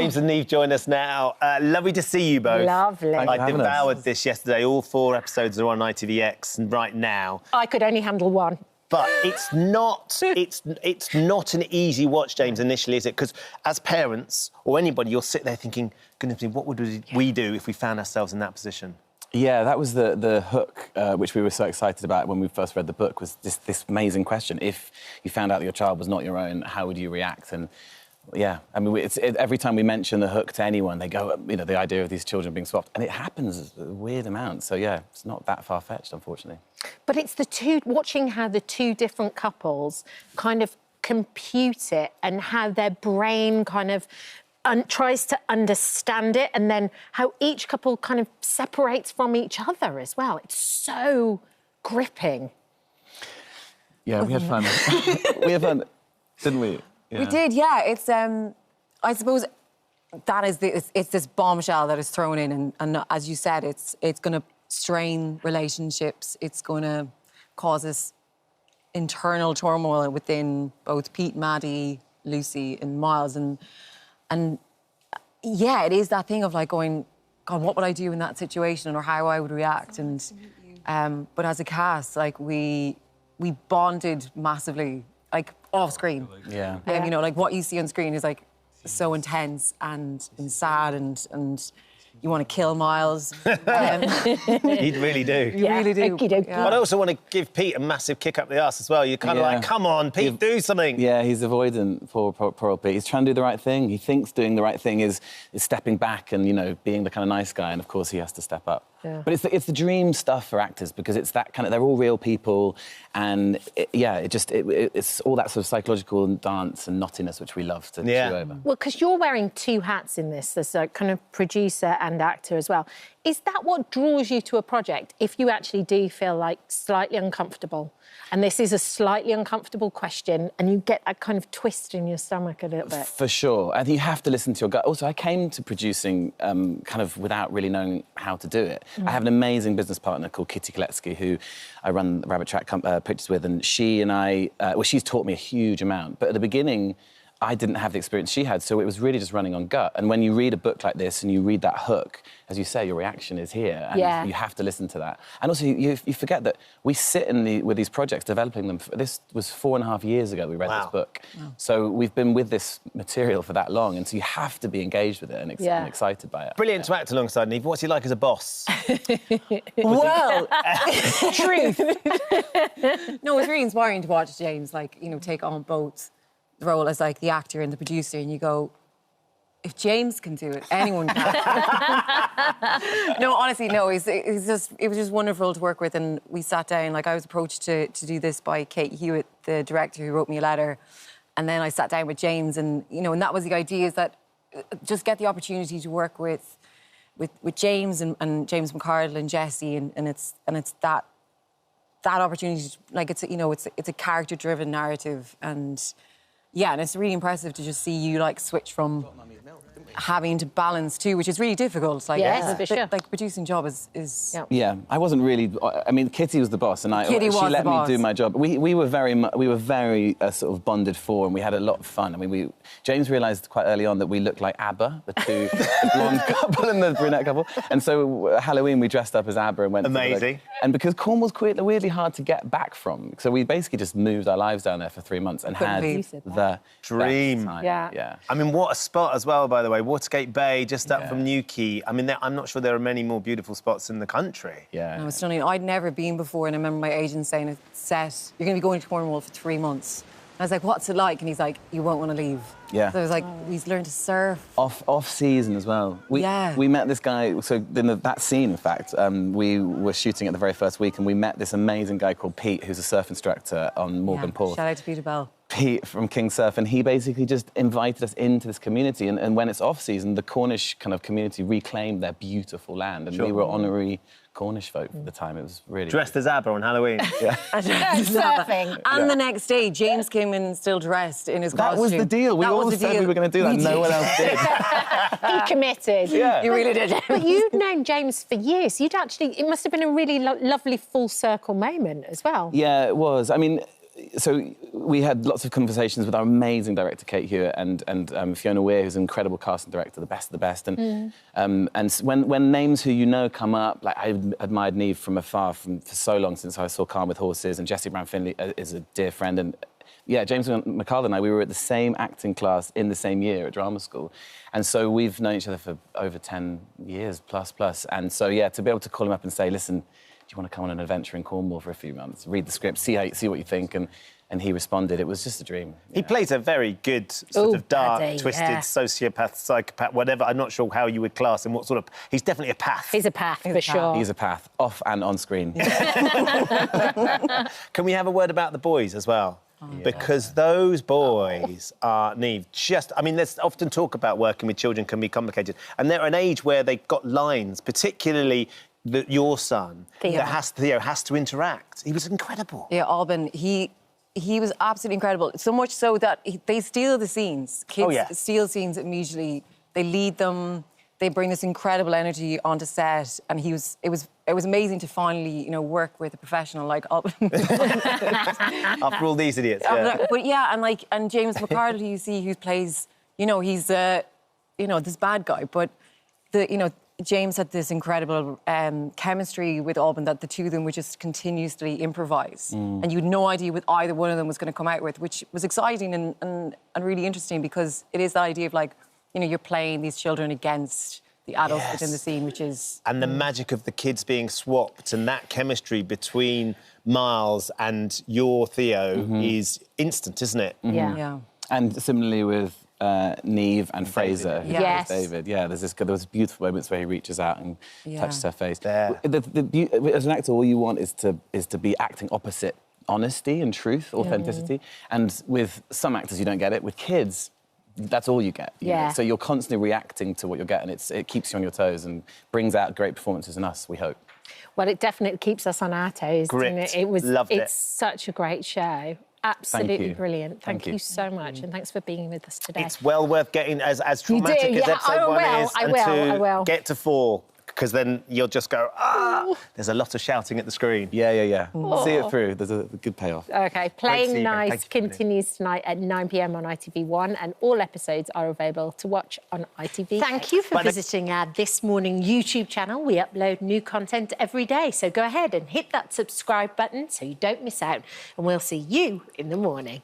James and Niamh join us now. Lovely to see you both. Lovely. I devoured this yesterday. All 4 episodes are on ITVX right now. I could only handle one. But it's not an easy watch, James, initially, is it? Because as parents or anybody, you'll sit there thinking, goodness me, what would we do if we found ourselves in that position? Yeah, that was the hook, which we were so excited about when we first read the book, was this amazing question. If you found out that your child was not your own, how would you react? And yeah, I mean, every time we mention the hook to anyone, they go, you know, the idea of these children being swapped. And it happens a weird amount. So, yeah, it's not that far-fetched, unfortunately. But it's watching how the 2 different couples kind of compute it and how their brain kind of tries to understand it, and then how each couple kind of separates from each other as well. It's so gripping. Yeah, we had fun. We had fun, didn't we? Yeah. We did, yeah. It's, I suppose, it's this bombshell that is thrown in, and as you said, it's going to strain relationships. It's going to cause us internal turmoil within both Pete, Maddie, Lucy, and Miles, and yeah, it is that thing of like going, God, what would I do in that situation, or how I would react? And but as a cast, like we bonded massively, like off screen. Yeah. You know, like what you see on screen is like so intense and sad, and you want to kill Miles. You really do. You really do. Yeah. But I also want to give Pete a massive kick up the arse as well. You're kind of like, come on, Pete, do something. Yeah, he's avoidant, poor old Pete. He's trying to do the right thing. He thinks doing the right thing is stepping back and, you know, being the kind of nice guy, and of course he has to step up. Yeah. But it's the dream stuff for actors, because it's that kind of, they're all real people, and it's all that sort of psychological dance and knottiness which we love to chew over. Well, because you're wearing 2 hats in this, as a kind of producer and actor as well. Is that what draws you to a project, if you actually do feel like slightly uncomfortable? And this is a slightly uncomfortable question, and you get that kind of twist in your stomach a little bit. For sure. I think you have to listen to your gut. Also, I came to producing kind of without really knowing how to do it. I have an amazing business partner called Kitty Koletsky, who I run the Rabbit Track pictures with, and she and I... well, she's taught me a huge amount, but at the beginning, I didn't have the experience she had, so it was really just running on gut. And when you read a book like this and you read that hook, as you say, your reaction is here, and you have to listen to that. And also, you forget that we sit with these projects, developing them. This was 4.5 years ago we read this book. Wow. So we've been with this material for that long, and so you have to be engaged with it and excited by it. Brilliant to act alongside, Niamh. What's he like as a boss? Well, Truth. no, it's really inspiring to watch James, like, you know, take on both the role as like the actor and the producer, and you go, if James can do it, anyone can. No, honestly, no. It was just wonderful to work with, and we sat down. Like, I was approached to do this by Kate Hewitt, the director, who wrote me a letter, and then I sat down with James, and you know, and that was the idea, is that just get the opportunity to work with James and James McCardle and Jesse, and it's that opportunity. Like, it's a character-driven narrative, and. Yeah, and it's really impressive to just see you, like, switch from having to balance two, which is really difficult. Like, for sure. Like, producing job is... Yeah, I wasn't really... I mean, Kitty was the boss, and she let me do my job. We were very sort of bonded for, and we had a lot of fun. I mean, James realised quite early on that we looked like ABBA, the blonde couple and the brunette couple. And so Halloween, we dressed up as ABBA and went... Amazing. And because Cornwall's weirdly hard to get back from, so we basically just moved our lives down there for 3 months and had the dream. Yeah. I mean, what a spot as well, by the way. Watergate Bay, just up from Newquay. I mean, I'm not sure there are many more beautiful spots in the country. Yeah. No, it's stunning. I'd never been before, and I remember my agent saying, it's set, you're going to be going to Cornwall for 3 months. And I was like, what's it like? And he's like, you won't want to leave. Yeah. So I was like, we've learned to surf. Off season as well. We met this guy, so in that scene, in fact, we were shooting it the very first week, and we met this amazing guy called Pete, who's a surf instructor on Morgan Pool. Shout out to Peter Bell. Pete from King Surf, and he basically just invited us into this community, and when it's off-season, the Cornish kind of community reclaimed their beautiful land, and we were honorary Cornish folk at the time. It was really... Dressed as ABBA on Halloween. Yeah. Surfing. And the next day, James came in still dressed in his costume. That was the deal. We all said we were going to do that. No one else did. He committed. Yeah. You really did. But you'd known James for years. It must have been a really lovely full circle moment as well. Yeah, it was. I mean, so we had lots of conversations with our amazing director Kate Hewitt and Fiona Weir, who's an incredible casting director, the best of the best. And when names who you know come up, like I admired Niamh from afar for so long, since I saw Calm with Horses, and Jessie Brown Finley is a dear friend. And yeah, James McArdle and I, we were at the same acting class in the same year at drama school. And so we've known each other for over 10 years plus. And so, yeah, to be able to call him up and say, listen, do you want to come on an adventure in Cornwall for a few months? Read the script, see what you think. And he responded. It was just a dream. He plays a very good sort of dark, twisted sociopath, psychopath, whatever. I'm not sure how you would class him. What sort of... He's definitely a path. He's a path, for sure. He's a path, off and on screen. Can we have a word about the boys as well? Because those boys are, Niamh, just... I mean, there's often talk about working with children can be complicated. And they're at an age where they've got lines, particularly your son, Theo has to interact. He was incredible. Yeah, Alban, he was absolutely incredible. So much so that they steal the scenes. Kids steal scenes immediately. They lead them. They bring this incredible energy onto set, and it was amazing to finally, work with a professional like Alban. After all these idiots, yeah. But yeah, and James McArdle, who you see, who plays, he's this bad guy, but James had this incredible chemistry with Alban that the two of them would just continuously improvise, and you had no idea what either one of them was going to come out with, which was exciting and really interesting, because it is the idea of you're playing these children against the adults within the scene, which is... And the magic of the kids being swapped, and that chemistry between Miles and your Theo is instant, isn't it? Yeah. And similarly with Niamh and Fraser, who plays David. Yeah, there was beautiful moments where he reaches out and touches her face. As an actor, all you want is to be acting opposite honesty and truth, authenticity. And with some actors, you don't get it. With kids, that's all you get. You know? So you're constantly reacting to what you're getting. It keeps you on your toes and brings out great performances in us, we hope. Well, it definitely keeps us on our toes. Gripped. It's such a great show. Absolutely brilliant. Thank you so much, and thanks for being with us today. It's well worth getting as traumatic as episode 1 is, I will. Get to 4, because then you'll just go, there's a lot of shouting at the screen. Yeah. See it through. There's a good payoff. OK, Playing Nice continues tonight at 9 p.m. on ITV1, and all episodes are available to watch on ITV. Thank you for visiting our This Morning YouTube channel. We upload new content every day, so go ahead and hit that subscribe button so you don't miss out, and we'll see you in the morning.